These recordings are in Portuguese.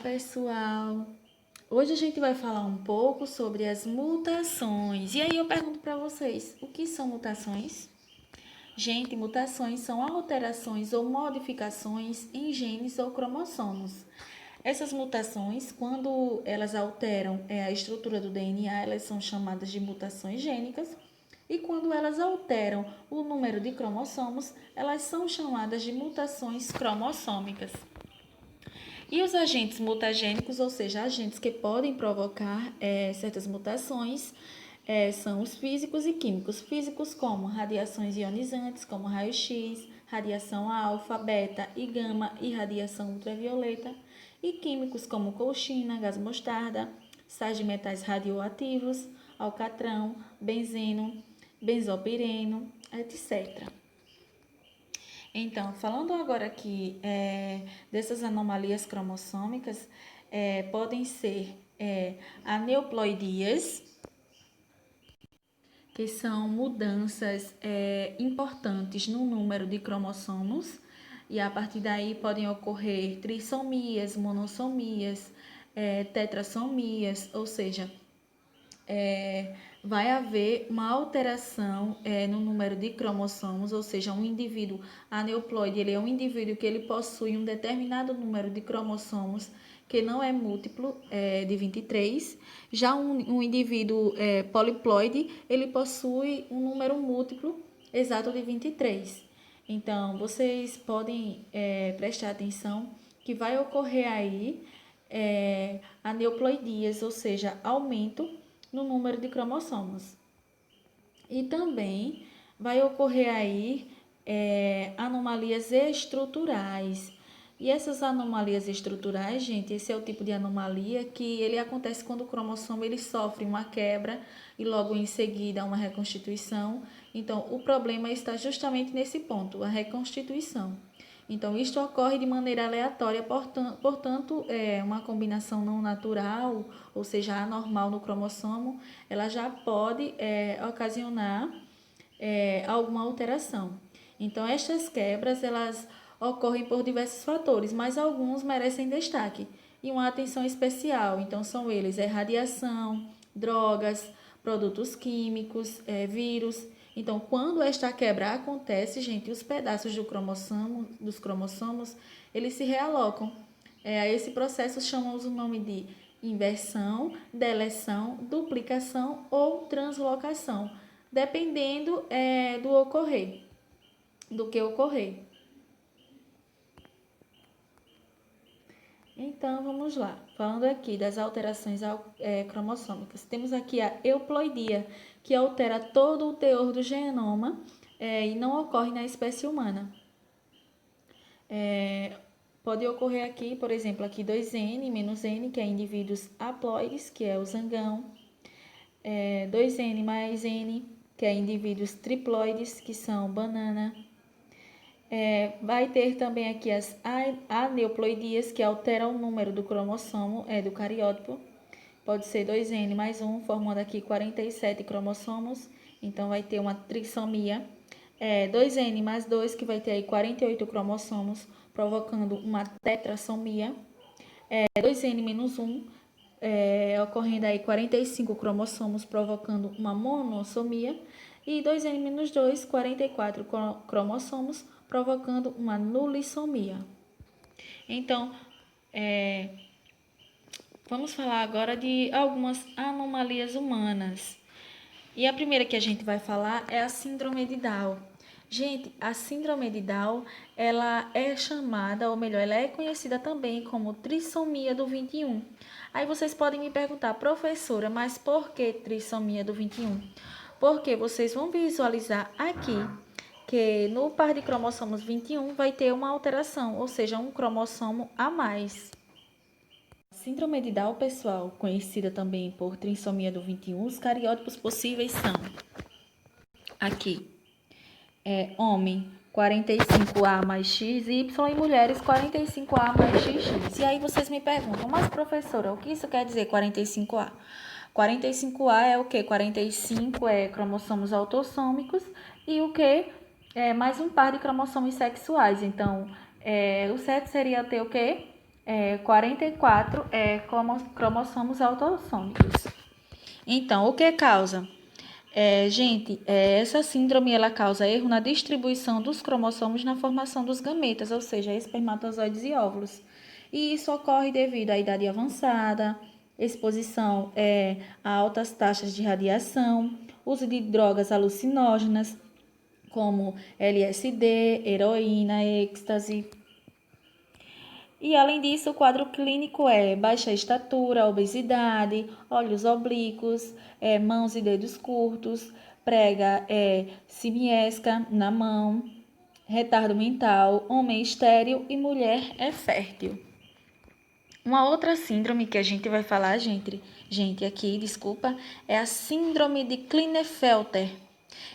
Pessoal! Hoje a gente vai falar um pouco sobre as mutações. E aí eu pergunto para vocês, o que são mutações? Gente, mutações são alterações ou modificações em genes ou cromossomos. Essas mutações, quando elas alteram a estrutura do DNA, elas são chamadas de mutações gênicas. E quando elas alteram o número de cromossomos, elas são chamadas de mutações cromossômicas. E os agentes mutagênicos, ou seja, agentes que podem provocar certas mutações, são os físicos e químicos. Físicos como radiações ionizantes, como raio-x, radiação alfa, beta e gama e radiação ultravioleta. E químicos como colchina, gás mostarda, sais de metais radioativos, alcatrão, benzeno, benzopireno, etc. Então, falando agora aqui dessas anomalias cromossômicas, podem ser aneuploidias, que são mudanças importantes no número de cromossomos, e a partir daí podem ocorrer trissomias, monossomias, tetrassomias, ou seja, vai haver uma alteração no número de cromossomos, ou seja, um indivíduo aneuploide, ele é um indivíduo que ele possui um determinado número de cromossomos que não é múltiplo de 23. Já um indivíduo poliploide, ele possui um número múltiplo exato de 23. Então, vocês podem prestar atenção que vai ocorrer aí aneuploidias, ou seja, aumento no número de cromossomos. E também vai ocorrer aí anomalias estruturais. E essas anomalias estruturais, gente, esse é o tipo de anomalia que ele acontece quando o cromossomo ele sofre uma quebra e logo em seguida uma reconstituição. Então, o problema está justamente nesse ponto, a reconstituição. Então, isto ocorre de maneira aleatória, portanto, uma combinação não natural, ou seja, anormal no cromossomo, ela já pode ocasionar alguma alteração. Então, estas quebras, elas ocorrem por diversos fatores, mas alguns merecem destaque e uma atenção especial. Então, são eles radiação, drogas, produtos químicos, vírus. Então, quando esta quebra acontece, gente, os pedaços dos cromossomos, eles se realocam. A esse processo chamamos o nome de inversão, deleção, duplicação ou translocação, dependendo do que ocorrer. Então, vamos lá. Falando aqui das alterações cromossômicas. Temos aqui a euploidia, que altera todo o teor do genoma e não ocorre na espécie humana. Pode ocorrer aqui, por exemplo, aqui 2N menos N, que é indivíduos haploides, que é o zangão. 2N mais N, que é indivíduos triploides, que são banana. Vai ter também aqui as aneuploidias, que alteram o número do cromossomo do cariótipo. Pode ser 2N mais 1, formando aqui 47 cromossomos. Então, vai ter uma trissomia. 2N mais 2, que vai ter aí 48 cromossomos, provocando uma tetrassomia. 2N menos 1, ocorrendo aí 45 cromossomos, provocando uma monossomia. E 2N menos 2, 44 cromossomos, provocando uma nulissomia. Então, vamos falar agora de algumas anomalias humanas. E a primeira que a gente vai falar é a síndrome de Down. Gente, a síndrome de Down, ela é chamada, ou melhor, ela é conhecida também como trissomia do 21. Aí vocês podem me perguntar, professora, mas por que trissomia do 21? Porque vocês vão visualizar aqui que no par de cromossomos 21 vai ter uma alteração, ou seja, um cromossomo a mais. Síndrome de Down, pessoal, conhecida também por trissomia do 21, os cariótipos possíveis são aqui, homem 45A mais XY e mulheres 45A mais XX. E aí vocês me perguntam, mas professora, o que isso quer dizer 45A? 45A é o que? 45 cromossomos autossômicos e o que? Mais um par de cromossomos sexuais. Então, o certo seria ter o quê? 44 cromossomos autossômicos. Então, o que causa? Essa síndrome ela causa erro na distribuição dos cromossomos na formação dos gametas, ou seja, espermatozoides e óvulos. E isso ocorre devido à idade avançada, exposição a altas taxas de radiação, uso de drogas alucinógenas, como LSD, heroína, êxtase. E além disso, o quadro clínico é baixa estatura, obesidade, olhos oblíquos, mãos e dedos curtos, prega simiesca na mão, retardo mental, homem estéril e mulher fértil. Uma outra síndrome que a gente vai falar, gente aqui, desculpa, é a síndrome de Klinefelter.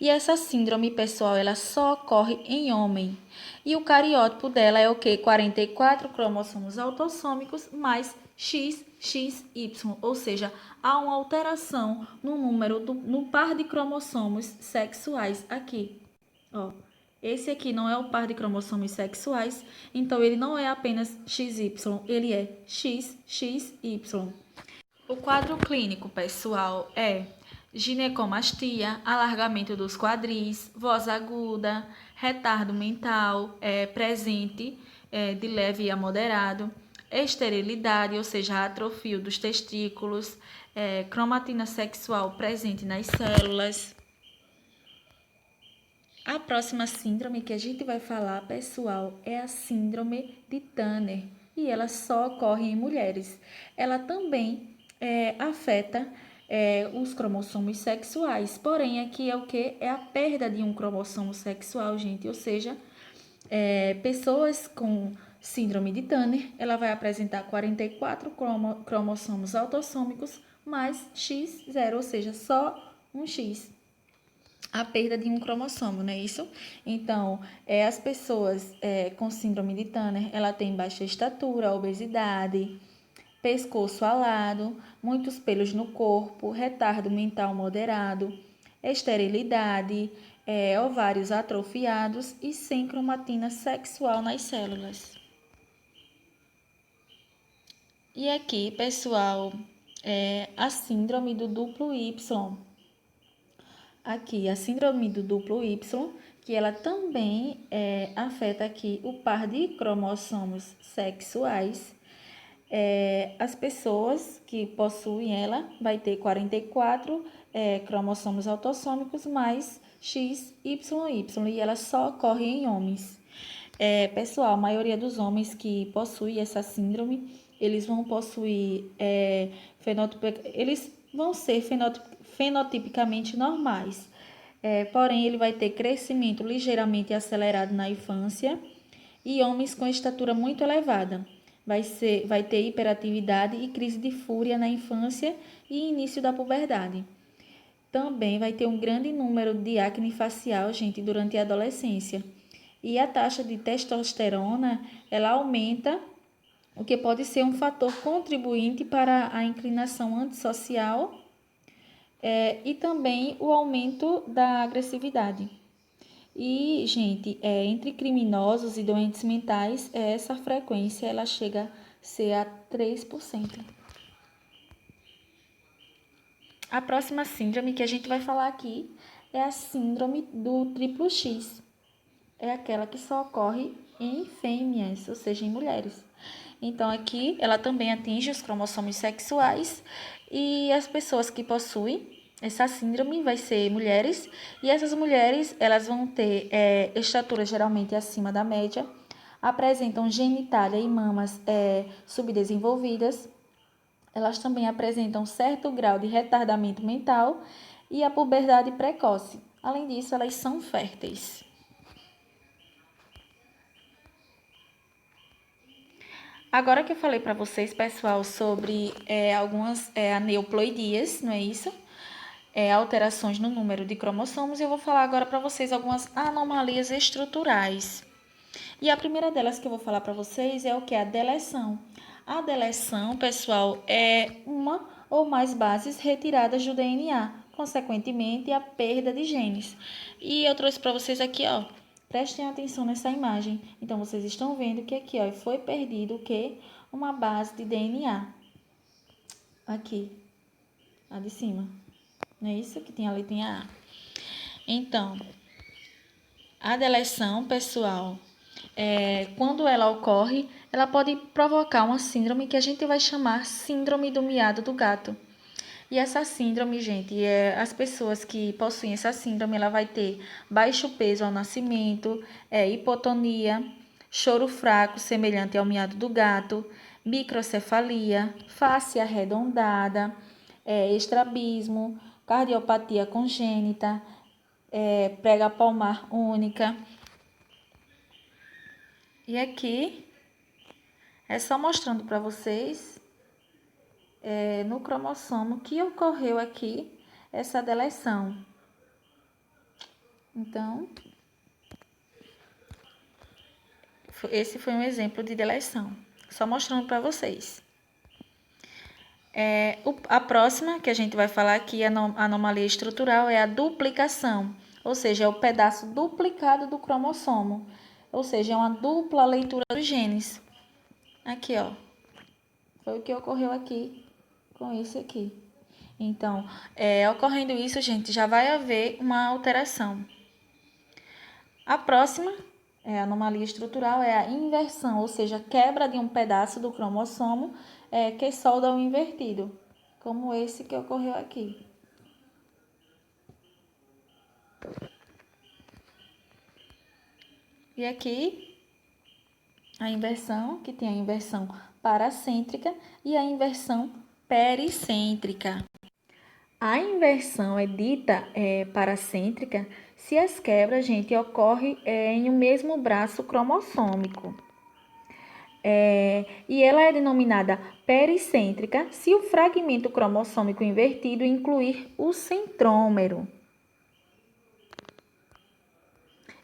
E essa síndrome, pessoal, ela só ocorre em homem. E o cariótipo dela é o quê? 44 cromossomos autossômicos mais XXY, ou seja, há uma alteração no número no par de cromossomos sexuais aqui. Ó, esse aqui não é o par de cromossomos sexuais, então ele não é apenas XY, ele é XXY. O quadro clínico, pessoal, é ginecomastia, alargamento dos quadris, voz aguda, retardo mental presente de leve a moderado, esterilidade, ou seja, atrofio dos testículos, cromatina sexual presente nas células. A próxima síndrome que a gente vai falar, pessoal, é a síndrome de Turner e ela só ocorre em mulheres. Ela também afeta os cromossomos sexuais, porém aqui é o que? É a perda de um cromossomo sexual, gente, ou seja, pessoas com síndrome de Turner, ela vai apresentar 44 cromossomos autossômicos mais X0, ou seja, só um X. A perda de um cromossomo, não é isso? Então, as pessoas com síndrome de Turner, ela tem baixa estatura, obesidade, pescoço alado, muitos pelos no corpo, retardo mental moderado, esterilidade, ovários atrofiados e sem cromatina sexual nas células. E aqui, pessoal, a síndrome do duplo Y. Aqui, a síndrome do duplo Y, que ela também afeta aqui o par de cromossomos sexuais. As pessoas que possuem ela vai ter 44 cromossomos autossômicos mais XYY e ela só ocorre em homens. Pessoal, a maioria dos homens que possuem essa síndrome, eles vão possuir eles vão ser fenotipicamente normais. Porém, ele vai ter crescimento ligeiramente acelerado na infância e homens com estatura muito elevada. Vai ter hiperatividade e crise de fúria na infância e início da puberdade. Também vai ter um grande número de acne facial, gente, durante a adolescência. E a taxa de testosterona, ela aumenta, o que pode ser um fator contribuinte para a inclinação antissocial e também o aumento da agressividade. E, gente, entre criminosos e doentes mentais, essa frequência ela chega a ser a 3%. A próxima síndrome que a gente vai falar aqui é a síndrome do triplo X. É aquela que só ocorre em fêmeas, ou seja, em mulheres. Então, aqui ela também atinge os cromossomos sexuais e as pessoas que possuem essa síndrome vai ser mulheres e essas mulheres elas vão ter estatura geralmente acima da média, apresentam genitália e mamas subdesenvolvidas, elas também apresentam certo grau de retardamento mental e a puberdade precoce. Além disso, elas são férteis. Agora que eu falei para vocês, pessoal, sobre algumas aneuploidias, não é isso? Alterações no número de cromossomos, eu vou falar agora para vocês algumas anomalias estruturais. E a primeira delas que eu vou falar para vocês é o que? A deleção. A deleção, pessoal, é uma ou mais bases retiradas do DNA, consequentemente a perda de genes. E eu trouxe para vocês aqui, ó, prestem atenção nessa imagem. Então, vocês estão vendo que aqui, ó, foi perdido o quê? uma base de DNA. Aqui, a de cima. Não é isso que tem a letrinha A? Então, a deleção, pessoal, quando ela ocorre, ela pode provocar uma síndrome que a gente vai chamar síndrome do miado do gato. E essa síndrome, gente, as pessoas que possuem essa síndrome, ela vai ter baixo peso ao nascimento, hipotonia, choro fraco, semelhante ao miado do gato, microcefalia, face arredondada, estrabismo, cardiopatia congênita, prega palmar única. E aqui é só mostrando para vocês no cromossomo que ocorreu aqui essa deleção. Então, esse foi um exemplo de deleção, só mostrando para vocês. A próxima que a gente vai falar aqui, a anomalia estrutural, é a duplicação, ou seja, é o pedaço duplicado do cromossomo, ou seja, é uma dupla leitura dos genes. Aqui, ó, foi o que ocorreu aqui com esse aqui. Então, ocorrendo isso, gente, já vai haver uma alteração. A próxima anomalia estrutural é a inversão, ou seja, quebra de um pedaço do cromossomo que solda o invertido, como esse que ocorreu aqui. E aqui, a inversão, que tem a inversão paracêntrica e a inversão pericêntrica. A inversão é dita paracêntrica se as quebras, gente, ocorrem em um mesmo braço cromossômico. E ela é denominada pericêntrica se o fragmento cromossômico invertido incluir o centrômero.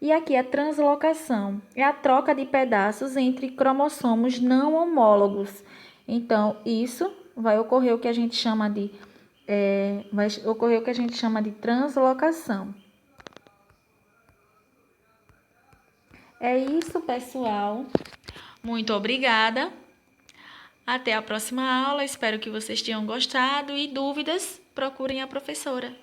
E aqui a translocação é a troca de pedaços entre cromossomos não homólogos. Então, isso vai ocorrer o que a gente chama de translocação. É isso, pessoal. Muito obrigada. Até a próxima aula. Espero que vocês tenham gostado e dúvidas, procurem a professora.